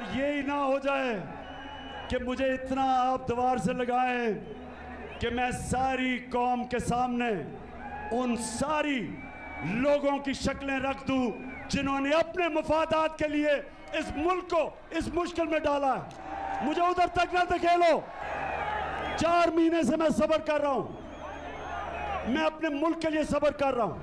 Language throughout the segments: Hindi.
और यही ना हो जाए कि मुझे इतना आप दीवार से लगाएं कि मैं सारी कौम के सामने उन सारी लोगों की शक्लें रख दूं जिन्होंने अपने मफादात के लिए इस मुल्क को इस मुश्किल में डाला। मुझे उधर तक ना धकेलो। 4 महीने से मैं सब्र कर रहा हूं, मैं अपने मुल्क के लिए सब्र कर रहा हूं।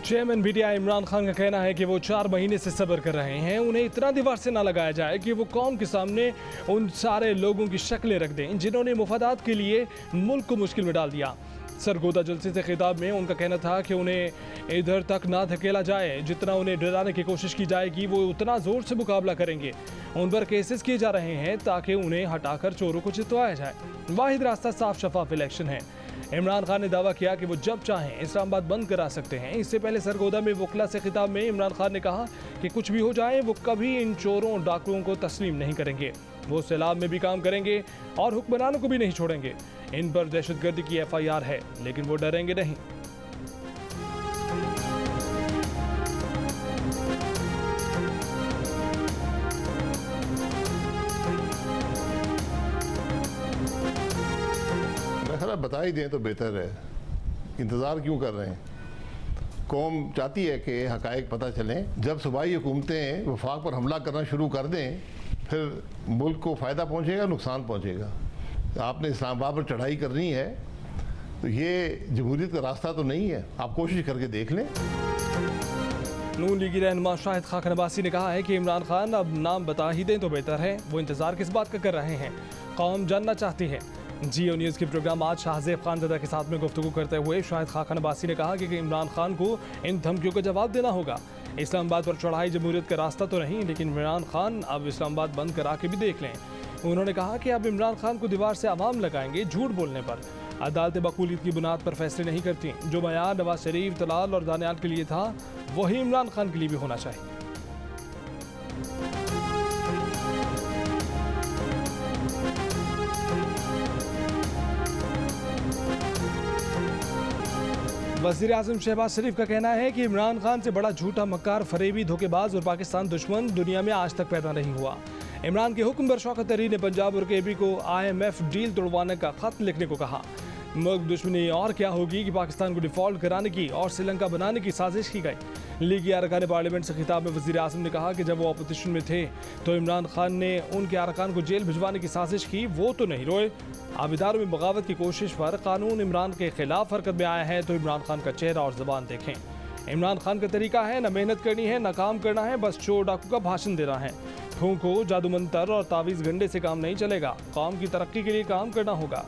चेयरमैन पीटीआई इमरान खान का कहना है कि वो 4 महीने से सब्र कर रहे हैं। उन्हें इतना दीवार से ना लगाया जाए कि वो कौम के सामने उन सारे लोगों की शक्लें रख दें जिन्होंने मुफादात के लिए मुल्क को मुश्किल में डाल दिया। सरगोदा जलसे से खिताब में उनका कहना था कि उन्हें इधर तक ना धकेला जाए, जितना उन्हें डराने की कोशिश की जाएगी वो उतना जोर से मुकाबला करेंगे। उन पर केसेस किए जा रहे हैं ताकि उन्हें हटाकर चोरों को जितवाया जाए। वाहिद रास्ता साफ शफाफ इलेक्शन है। इमरान खान ने दावा किया कि वो जब चाहें इस्लामाबाद बंद करा सकते हैं। इससे पहले सरगोदा में वकला से खिताब में इमरान खान ने कहा कि कुछ भी हो जाए वो कभी इन चोरों डाकुओं को तस्लीम नहीं करेंगे। वो सैलाब में भी काम करेंगे और हुक्मरानों को भी नहीं छोड़ेंगे। इन पर दहशतगर्दी की FIR है लेकिन वो डरेंगे नहीं। बता ही दें तो बेहतर है, इंतज़ार क्यों कर रहे हैं? कौम चाहती है कि हकायक पता चलें। जब सूबाई हुकूमतें वफाक पर हमला करना शुरू कर दें फिर मुल्क को फ़ायदा पहुंचेगा, नुकसान पहुंचेगा। आपने इस्लामाबाद पर चढ़ाई करनी है तो ये जमहूरियत का रास्ता तो नहीं है, आप कोशिश करके देख लें। नून लीगी रहनुमा शाहिद खान अब्बासी ने कहा है कि इमरान खान अब नाम बता ही दें तो बेहतर है। वो इंतज़ार किस बात का कर रहे हैं, कौम जानना चाहती है। जियो न्यूज़ के प्रोग्राम आज शाहजेब खानज़दा के साथ में गुफ्तगू करते हुए शाहिद खान अब्बासी ने कहा कि इमरान खान को इन धमकियों का जवाब देना होगा। इस्लामाबाद पर चढ़ाई जमहूरियत का रास्ता तो नहीं, लेकिन इमरान खान अब इस्लामाबाद बंद करा के भी देख लें। उन्होंने कहा कि अब इमरान खान को दीवार से आवाम लगाएंगे झूठ बोलने पर। अदालतें बकूलियत की बुनियाद पर फैसले नहीं करती। जो मयार नवाज शरीफ, तलाल और दानियाल के लिए था वही इमरान खान के लिए भी होना चाहिए। वज़ीर आज़म शहबाज शरीफ का कहना है कि इमरान खान से बड़ा झूठा, मक्कार, फरेबी, धोखेबाज और पाकिस्तान दुश्मन दुनिया में आज तक पैदा नहीं हुआ। इमरान के हुक्म पर शौकत तरीन ने पंजाब और KB को IMF डील तोड़वाने का खत लिखने को कहा। मुल्क दुश्मनी और क्या होगी कि पाकिस्तान को डिफॉल्ट कराने की और श्रीलंका बनाने की साजिश की गई। लीगी अरकान पार्लियामेंट से खिताब में वज़ीर आज़म ने कहा कि जब वो अपोजिशन में थे तो इमरान खान ने उनके अरकान को जेल भिजवाने की साजिश की, वो तो नहीं रोए। अब इदारों में बगावत की कोशिश पर कानून इमरान के खिलाफ हरकत में आया है तो इमरान खान का चेहरा और ज़बान देखें। इमरान खान का तरीका है न मेहनत करनी है न काम करना है, बस चोर डाकू का भाषण देना है। फूंको, जादू मंतर और तावीज़ गंडे से काम नहीं चलेगा। कौम की तरक्की के लिए काम करना होगा।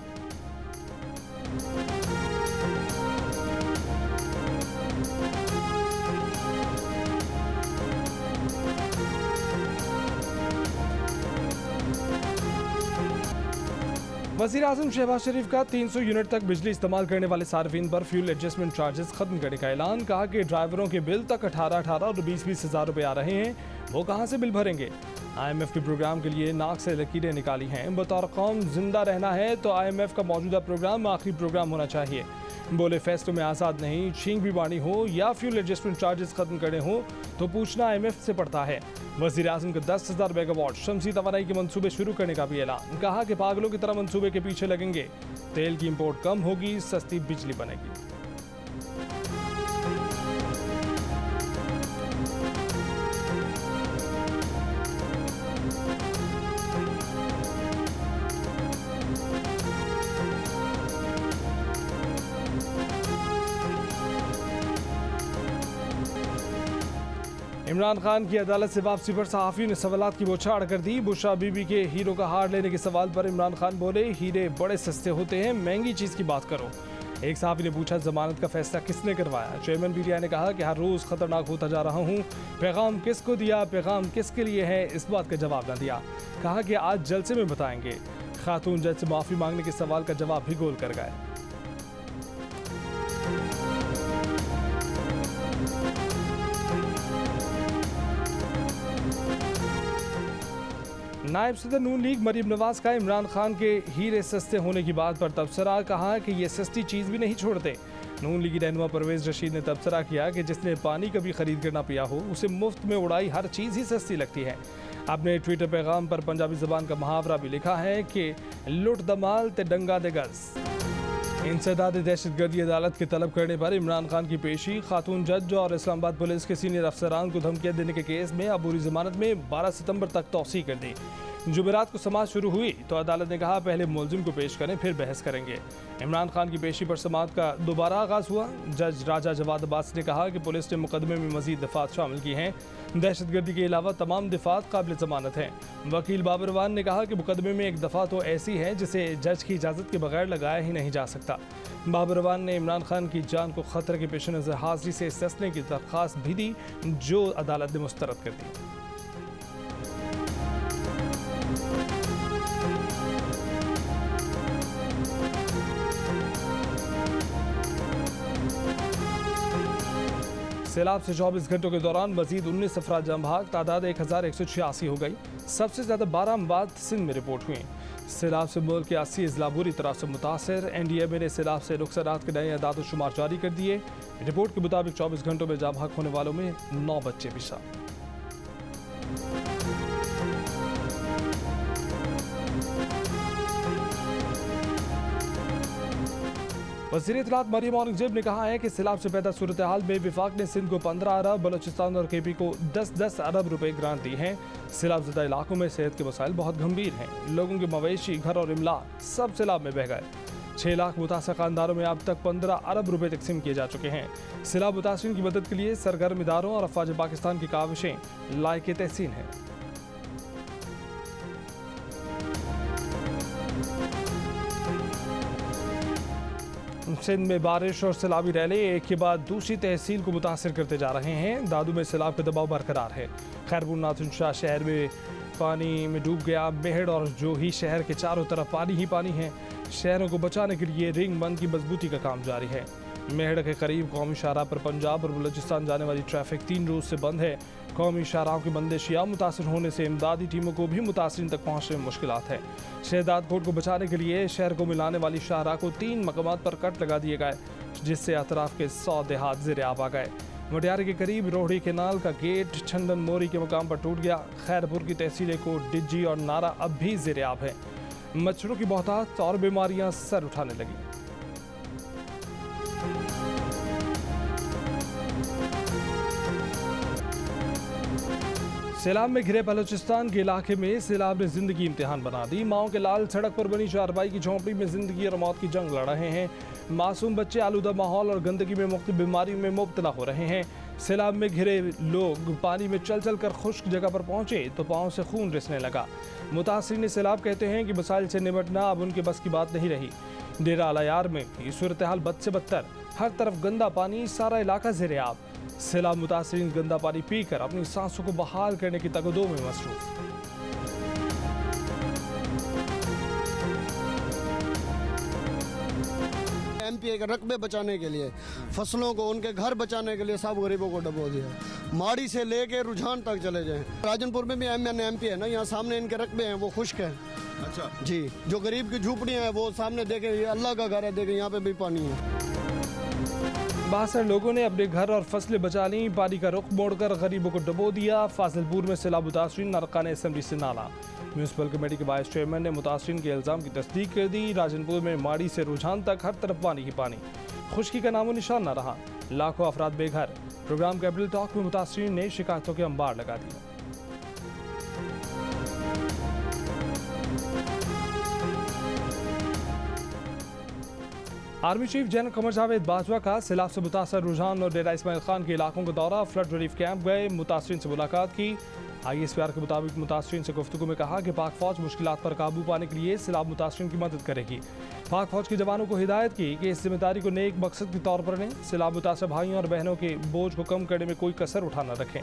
वज़ीर आज़म शहबाज शरीफ का 300 यूनिट तक बिजली इस्तेमाल करने वाले सार्फिन पर फ्यूल एडजस्टमेंट चार्जेस खत्म करने का ऐलान। कहा कि ड्राइवरों के बिल तक 18,000 और 20,000 हज़ार रुपये आ रहे हैं, वो कहाँ से बिल भरेंगे। IMF के प्रोग्राम के लिए नाक से लकीरें निकाली हैं। बतौर कौम जिंदा रहना है तो IMF का मौजूदा प्रोग्राम आखिरी प्रोग्राम होना चाहिए। बोले फैसलों में आज़ाद नहीं, छींक भी बानी हो या फ्यूल एडजस्टमेंट चार्जेस खत्म करने हो तो पूछना IMF से पड़ता है। वज़ीर आज़म का 10,000 मेगावाट शमसी तवानाई के मंसूबे शुरू करने का भी ऐलान। कहा कि पागलों की तरह मंसूबे के पीछे लगेंगे। तेल की इंपोर्ट कम होगी, सस्ती बिजली बनेगी। इमरान खान की अदालत से वापसी पर सहाफ़ियों ने सवालात की बौछार कर दी। बुशरा बीबी के हीरो का हार लेने के सवाल पर इमरान खान बोले, हीरे बड़े सस्ते होते हैं, महंगी चीज़ की बात करो। एक सहाफ़ी ने पूछा, जमानत का फैसला किसने करवाया। चेयरमैन पीटीआई ने कहा कि हर रोज़ ख़तरनाक होता जा रहा हूँ, पैगाम किसको दिया, पैगाम किसके लिए है, इस बात का जवाब न दिया। कहा कि आज जलसे में बताएंगे। खातून जज से माफ़ी मांगने के सवाल का जवाब भी गोल कर गए। नायब सदर नून लीग मरीम नवाज का इमरान खान के हीरे सस्ते होने की बात पर तबसरा। कहा कि ये सस्ती चीज़ भी नहीं छोड़ते। नून लीगी रहनुमा परवेज रशीद ने तबसरा किया कि जिसने पानी कभी खरीद कर ना पिया हो उसे मुफ्त में उड़ाई हर चीज़ ही सस्ती लगती है। अपने ट्विटर पैगाम पर पंजाबी ज़बान का मुहावरा भी लिखा है कि लुट द माल ते डंगा दे गज। इंसदाद दहशतगर्दी अदालत के तलब करने पर इमरान खान की पेशी, खातून जज और इस्लामाबाद पुलिस के सीनियर अफसरान को धमकियां देने के केस में अबूरी जमानत में 12 सितंबर तक तौसीह कर दी। जुमेरात को समाअत शुरू हुई तो अदालत ने कहा पहले मुलजिम को पेश करें फिर बहस करेंगे। इमरान खान की पेशी पर समाअत का दोबारा आगाज हुआ। जज राजा जवाद अब्बास ने कहा कि पुलिस ने मुकदमे में मजीद दफात शामिल की हैं। दहशतगर्दी के अलावा तमाम दफात काबिल जमानत हैं। वकील बाबरवान ने कहा कि मुकदमे में एक दफा तो ऐसी है जिसे जज की इजाज़त के बगैर लगाया ही नहीं जा सकता। बाबरवान ने इमरान खान की जान को खतरे के पेश नज़र हाजिरी से ससने की दरख्वास्त भी दी जो अदालत ने मुस्तरद कर दी। सैलाब से 24 घंटों के दौरान मजीद 19 अफराद जाम भाग, तादाद 1186 हो गई। सबसे ज़्यादा 12 अमवात सिंध में रिपोर्ट हुई। सैलाब से मुल्क के 80 अजला बुरी तरह से मुतासर। NDMA ने सैलाब से नुकसानात के नए अदाद शुमार जारी कर दिए। रिपोर्ट के मुताबिक 24 घंटों में जाम भाग होने वालों में 9 बच्चे भी शामिल। वज़ीर इत्तलात मरियम औरंगजेब ने कहा है कि सैलाब से पैदा सूरत हाल में विफाक ने सिंध को 15 अरब, बलोचिस्तान और KP को 10-10 अरब रुपए ग्रांट दी हैं। सैलाब ज़दा इलाकों में सेहत के मसाइल बहुत गंभीर हैं। लोगों के मवेशी, घर और इमलाक सब सैलाब में बह गए। 6 लाख मुतासर खानदारों में अब तक 15 अरब रुपए तकसीम किए जा चुके हैं। सैलाब मुतासरीन की मदद के लिए सरगर्म इदारों और अफवाज पाकिस्तान की काविशें लायक तहसीन हैं। सिंध में बारिश और सैलाबी रैले एक के बाद दूसरी तहसील को मुतासर करते जा रहे हैं। दादू में सैलाब का दबाव बरकरार है। खैरपुर नाथुन शाह शहर में पानी में डूब गया। मेहड़ और जोही शहर के चारों तरफ पानी ही पानी है। शहरों को बचाने के लिए रिंग बंद की मजबूती का काम जारी है। मेहड़ के करीब कौमी शाहराह पर पंजाब और बलोचिस्तान जाने वाली ट्रैफिक 3 रोज से बंद है। कौमी शाहराहों की बंदिशियाँ मुतासर होने से इमदादी टीमों को भी मुतासरीन तक पहुँचने में मुश्किलात है। शहजाद कोट को बचाने के लिए शहर को मिलाने वाली शाहराह को 3 मकामात पर कट लगा दिए गए, जिससे अतराफ के 100 देहात ज़ेर आब आ गए। मटियारे के करीब रोहड़ी केनाल का गेट छंदन मोरी के मकाम पर टूट गया। खैरपुर की तहसीलें को डिज्जी और नारा अब भी ज़ेर आब है। मच्छरों की बहुतात और बीमारियां सर उठाने लगी। सैलाब में घिरे बलोचिस्तान के इलाके में सैलाब ने जिंदगी इम्तिहान बना दी। माओ के लाल सड़क पर बनी चारपाई की झोंपड़ी में जिंदगी और मौत की जंग लड़ रहे हैं। मासूम बच्चे आलूदा माहौल और गंदगी में मुख्तलिफ बीमारियों में मुब्तला हो रहे हैं। सैलाब में घिरे लोग पानी में चल चल कर खुश्क जगह पर पहुंचे तो पाँव से खून रिसने लगा। मुतासरीन सैलाब कहते हैं कि मसाइल से निपटना अब उनके बस की बात नहीं रही। डेरा अलायार में भी सूरत हाल बद से बदतर। हर तरफ गंदा पानी, सारा इलाका ज़ेर आब। सैलाब मुतासरीन गंदा पानी पीकर अपनी सांसों को बहाल करने की तगदो में मसरूफ। MPA के रकबे बचाने के लिए, फसलों को, उनके घर बचाने के लिए सब गरीबों को डबो दिया। माड़ी से लेके रुझान तक चले जाएं। राजनपुर में भी MNMP है ना, यहाँ सामने इनके रकबे हैं वो खुश्क है। अच्छा जी, जो गरीब की झूपड़ियाँ हैं वो सामने देखें, ये अल्लाह का घर है, देखें यहाँ पे भी पानी है। 62 लोगों ने अपने घर और फसलें बचा ली। पानी का रुख मोड़कर गरीबों को डबो दिया। फाजिलपुर में सैलाब मुतासरीन अरकान असेंबली से नाला। म्यूनसिपल कमेटी के वाइस चेयरमैन ने मुतासरीन के इल्ज़ाम की तस्दीक कर दी। राजनपुर में माड़ी से रुझान तक हर तरफ पानी ही पानी, खुश्की का नामो निशान न रहा। लाखों अफराद बेघर। प्रोग्राम कैपिटल टॉक में मुतासरीन ने शिकायतों के अंबार लगा दिए। Army chief general Qamar Javed Bajwa का सैलाब से मुतासर रुझान और डेरा इस्माइल खान के इलाकों का दौरा। फ्लड रिलीफ कैंप गए, मुतासरीन से मुलाकात की। ISPR के मुताबिक मुतासरीन से गुफ्तगू में कहा कि पाक फौज मुश्किलात पर काबू पाने के लिए सैलाब मुतासरीन की मदद करेगी। पाक फौज के जवानों को हिदायत की कि इस जिम्मेदारी को नेक मकसद के तौर पर लें। सैलाब मुतासर भाइयों और बहनों के बोझ को कम करने में कोई कसर उठा न रखें।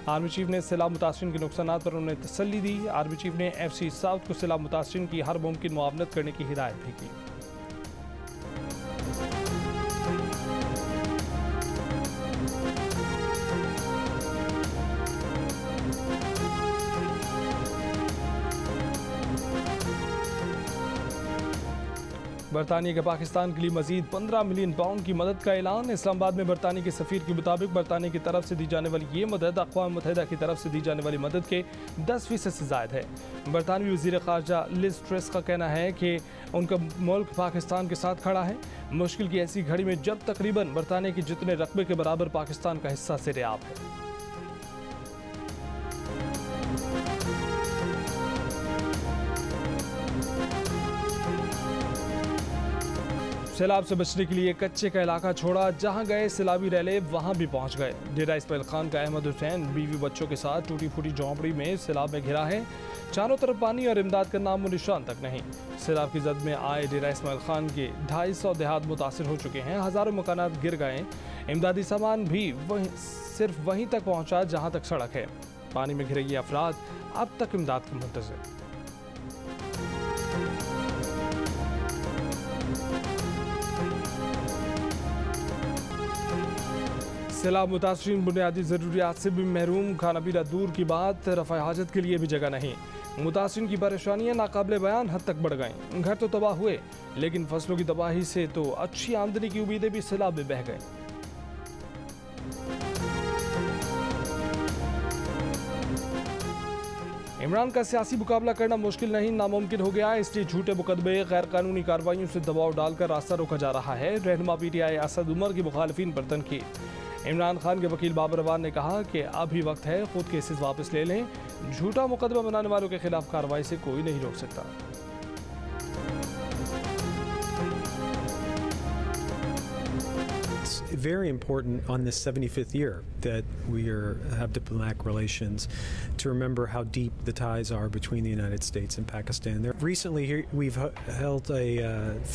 आर्मी चीफ ने सैलाब मुतासरीन के नुकसानात पर उन्हें तसल्ली दी। आर्मी चीफ ने FC साउथ को सैलाब मुतासरीन की हर मुमकिन मुआवनत करने की हिदायत भी की। बरतानिया का पाकिस्तान के लिए मजीद 15 मिलियन पाउंड की मदद का ऐलान। इस्लामाबाद में बरतानिया के सफीर के मुताबिक बरतानिया की तरफ से दी जाने वाली ये मदद अक़वाम मुत्तहिदा की तरफ से दी जाने वाली मदद के 10% से ज़ायद है। बरतानवी वज़ीर ख़ारजा लिज़ ट्रस का कहना है कि उनका मुल्क पाकिस्तान के साथ खड़ा है, मुश्किल की ऐसी घड़ी में जब तकरीबन बरतानिया के जितने रकबे के बराबर पाकिस्तान का हिस्सा सिरेआब है। सैलाब से बचने के लिए कच्चे का इलाका छोड़ा, जहां गए सैलाबी रैले वहां भी पहुंच गए। डेरा इस्माइल खान का अहमद हुसैन बीवी बच्चों के साथ टूटी फूटी झोंपड़ी में सैलाब में घिरा है। चारों तरफ पानी और इमदाद का नामो निशान तक नहीं। सैलाब की जद में आए डेरा इस्माइल खान के 250 देहात मुतासर हो चुके हैं। हज़ारों मकानात गिर गए। इमदादी सामान भी सिर्फ वहीं तक पहुँचा जहाँ तक सड़क है। पानी में घिरे ये अफराद अब तक इमदाद के मुंतज़िर। सैलाब मुतासरीन बुनियादी ज़रूरियात से भी महरूम, खाना पीना दूर की बात, रफ़ा हाजत के लिए भी जगह नहीं। मुतासरीन की परेशानियाँ नाकाबिले बयान हद तक बढ़ गईं। घर तो तबाह हुए, लेकिन फसलों की तबाही से तो अच्छी आमदनी की उम्मीदें भी सैलाब में बह गईं। इमरान का सियासी मुकाबला करना मुश्किल नहीं, नामुमकिन हो गया है। इसलिए झूठे मुकदमे, गैर कानूनी कार्रवाइयों से दबाव डालकर रास्ता रोका जा रहा है। रहनुमा PTI असद उमर की मुखालिफिन पर तनकीद। इमरान खान के वकील बाबर अवान ने कहा कि अभी वक्त है, खुद केसेस वापस ले लें। झूठा मुकदमा बनाने वालों के खिलाफ कार्रवाई से कोई नहीं रोक सकता। Very important on this 75th year that we have diplomatic relations to remember how deep the ties are between the United States and Pakistan. Recently we've held a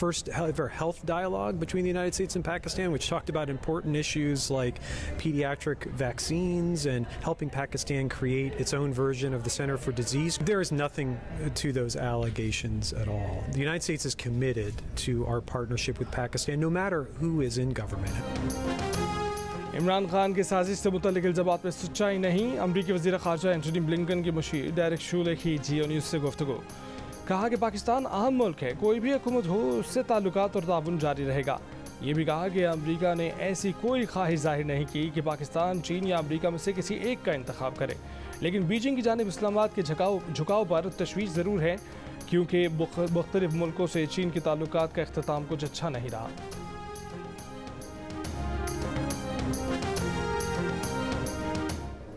first ever health dialogue between the United States and Pakistan, which talked about important issues like pediatric vaccines and helping Pakistan create its own version of the Center for Disease. There is nothing to those allegations at all. The United States is committed to our partnership with Pakistan, no matter who is in government. Imran Khan की साजिश से मुतल्लिक इल्ज़ामात में सच्चाई नहीं। अमरीकी वज़ीर ख़ारजा एंटनी ब्लिंकन की मुशीर डेरेक शूले की जियो न्यूज़ से गुफ्तगू। कहा कि पाकिस्तान अहम मुल्क है, कोई भी हुकूमत हो उससे ताल्लुकात और ताउन जारी रहेगा। ये भी कहा कि अमरीका ने ऐसी कोई ख्वाहिश जाहिर नहीं की कि पाकिस्तान, चीन या अमरीका में से किसी एक का इंतखाब करे, लेकिन बीजिंग की जानिब इस्लामाबाद के झुकाव पर तशवीश ज़रूर है, क्योंकि मुख्तलिफ मुल्कों से चीन के ताल्लुकात का इख्तिताम कुछ अच्छा नहीं रहा।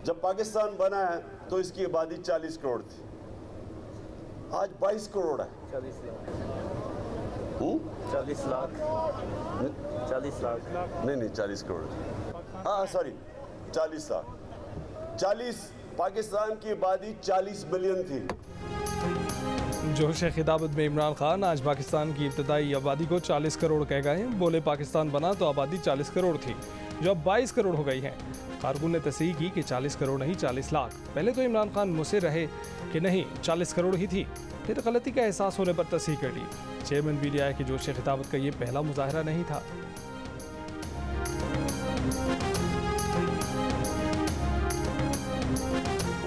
जब पाकिस्तान बना है तो इसकी आबादी 40 करोड़ थी, आज 22 करोड़ है। 40 लाख 40 लाख नहीं 40 करोड़, हाँ सॉरी 40 लाख 40। पाकिस्तान की आबादी 40 मिलियन थी। जोश खिताबत में इमरान खान आज पाकिस्तान की इब्तदाई आबादी को 40 करोड़ कह गए। बोले पाकिस्तान बना तो आबादी 40 करोड़ थी, जो अब 22 करोड़ हो गई है। कारकुन ने तस्दीक की कि 40 करोड़ नहीं 40 लाख। पहले तो इमरान खान मुझसे रहे कि नहीं 40 करोड़ ही थी, फिर गलती का एहसास होने पर तस्दीक कर ली। चेयरमैन PTI की जोश खिताबत का ये पहला मुजाहरा नहीं था।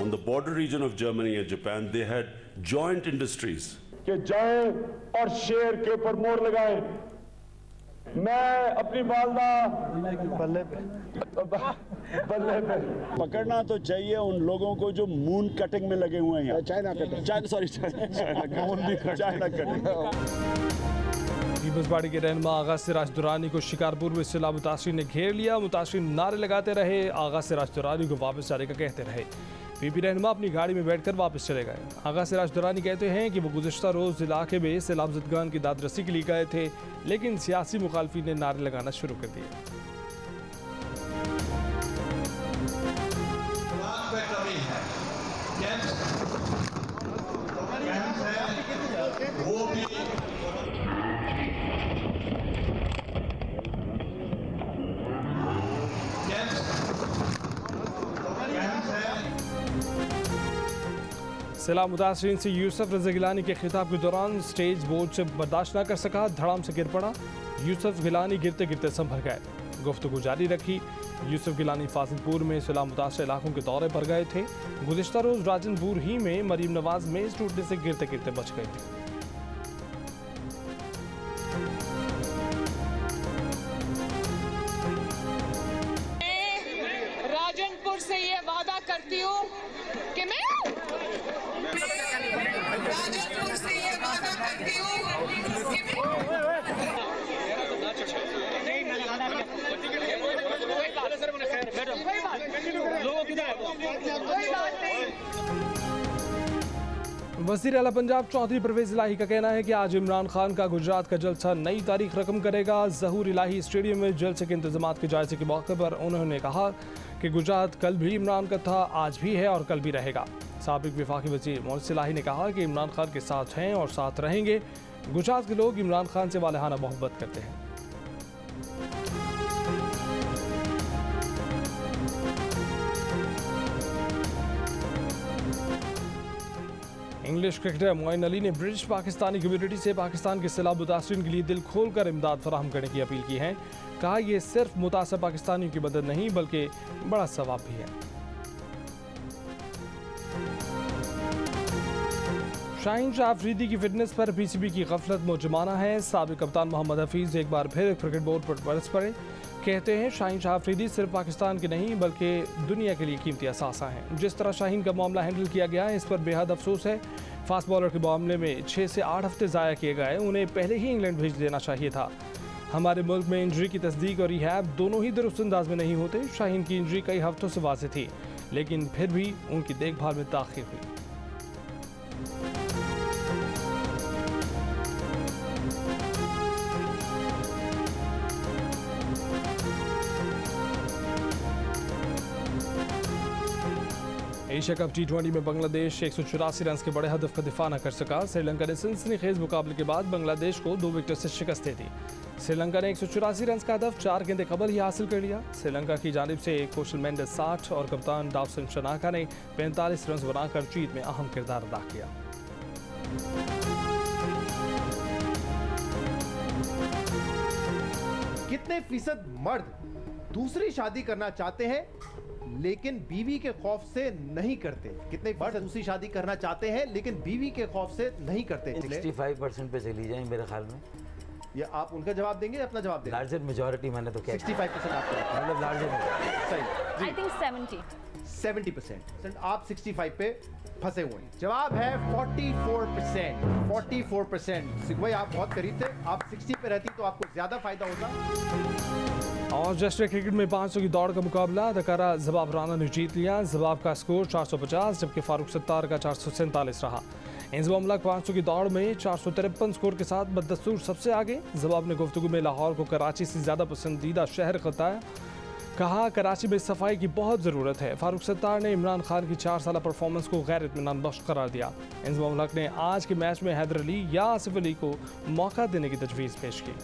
On the border region of Germany and Japan, they had joint industries. कि जाए और शेर के ऊपर मोड़ लगाए। मैं अपनी मालदा बल्ले पे पकड़ना तो चाहिए उन लोगों को जो मून कटिंग में लगे हुए हैं। China cutting. पीपल्स पार्टी के रहनुमा आगा सिराज दुरानी को शिकारपुर में सैलाब मुतासरीन ने घेर लिया। मुतासरीन नारे लगाते रहे, आगा सिराज दुरानी को वापस जाने का कहते रहे। PP रहनुमा अपनी गाड़ी में बैठकर वापस चले गए। आगा सिराज दुरानी कहते हैं कि वो गुज़िश्ता रोज़ इलाके में सैलाब ज़दगान की दादरसी के लिए गए थे, लेकिन सियासी मुखालफी ने नारे लगाना शुरू कर दिए। सैलाब मुतासरीन से यूसुफ रज़ा गिलानी के खिताब के दौरान स्टेज बोर्ड से बर्दाश्त न कर सका, धड़ाम से गिर पड़ा। यूसुफ गिलानी गिरते गिरते संभल गए। गुफ्तगू जारी रखी। यूसुफ गिलानी फाजिलपुर में सैलाब मुतासर इलाकों के दौरे पर गए थे। गुज़िश्ता रोज़ राजनपुर ही में मरीम नवाज मेज टूटने से गिरते गिरते बच गए थे। राजनपुर से ये वादा करती हूँ कि मैं राजनपुर से ये वादा करती हूँ कि वज़ीर आला पंजाब चौधरी परवेज इलाही का कहना है कि आज इमरान खान का गुजरात का जलसा नई तारीख रकम करेगा। ज़हूर इलाही स्टेडियम में जलसे के इंतजामात के जायजे के मौके पर उन्होंने कहा कि गुजरात कल भी इमरान का था, आज भी है और कल भी रहेगा। साबिक वफाकी वज़ीर मोहसिन इलाही ने कहा कि इमरान खान के साथ हैं और साथ रहेंगे। गुजरात के लोग इमरान खान से वालहाना मोहब्बत करते हैं। इंग्लिश क्रिकेटर मोइन अली ने ब्रिटिश पाकिस्तानी कम्युनिटी से पाकिस्तान के सैलाब मुतासरीन के लिए दिल खोलकर इमदाद फराहम करने की अपील की है। कहा यह सिर्फ मुतासर पाकिस्तानियों की मदद नहीं बल्कि बड़ा सवाब भी है। शाहीन शाह अफरीदी की फिटनेस पर पीसीबी की गफलत मुजमाना है। साबिक कप्तान मोहम्मद हफीज एक बार फिर क्रिकेट बोर्ड पर बरस पड़े। कहते हैं शाहीन शाह अफरीदी सिर्फ पाकिस्तान के नहीं बल्कि दुनिया के लिए कीमती असासा हैं। जिस तरह शाहीन का मामला हैंडल किया गया है इस पर बेहद अफसोस है। फास्ट बॉलर के मामले में 6 से 8 हफ्ते ज़ाया किए गए, उन्हें पहले ही इंग्लैंड भेज देना चाहिए था। हमारे मुल्क में इंजरी की तस्दीक और रिहैब दोनों ही दुरुस्त अंदाज में नहीं होते। शाहीन की इंजरी कई हफ्तों से वाज़ेह थी, लेकिन फिर भी उनकी देखभाल में ताख़ीर हुई। एशिया कप T20 में बांग्लादेश 184 रन के बड़े हदफ का दिफा न कर सका। श्रीलंका ने सनसनीखेज मुकाबले के बाद बांग्लादेश को 2 विकेट से शिकस्त दे दी। श्रीलंका ने 184 रन का हदफ 4 गेंदें कबल ही हासिल कर लिया। श्रीलंका की जानिब से कौशल मेंडिस 60 और कप्तान डावसन शनाका ने 45 रन बनाकर जीत में अहम किरदार अदा किया। कितने फीसद मर्द दूसरी शादी करना चाहते हैं लेकिन बीवी के खौफ से नहीं करते? कितने मर्द दूसरी शादी करना चाहते हैं लेकिन बीवी के खौफ से नहीं करते? 65% पे चली जाए मेरे ख्याल में। ये आप उनका जवाब देंगे अपना जवाब देंगे? लार्जर मेजॉरिटी मैंने तो क्या 65% आपको मतलब लार्जर सही। I think 70%। आप 65 पे फंसे हुए हैं। जवाब है 44%। 44%। भाई आप बहुत करीब थे, आप 60 पे रहती तो आपको ज्यादा फायदा होता। और जश्न क्रिकेट में 500 की दौड़ का मुकाबला अदाकारा जबाब राना ने जीत लिया। जबाब का स्कोर 450 जबकि फारूक सत्तार का 447 रहा। इंजमाम मुल्क 500 की दौड़ में 453 स्कोर के साथ बदस्तूर सबसे आगे। जबाब ने गुफ्तगू में लाहौर को कराची से ज़्यादा पसंदीदा शहर बताया। कहा कराची में सफाई की बहुत ज़रूरत है। फारूक सत्तार ने इमरान खान की 4 साल परफॉर्मेंस को गैर इत्मीनान बख्श करार दिया। इंजमाम मुल्क ने आज के मैच में हैदर अली या आसिफ अली को मौका देने की तजवीज़ पेश की।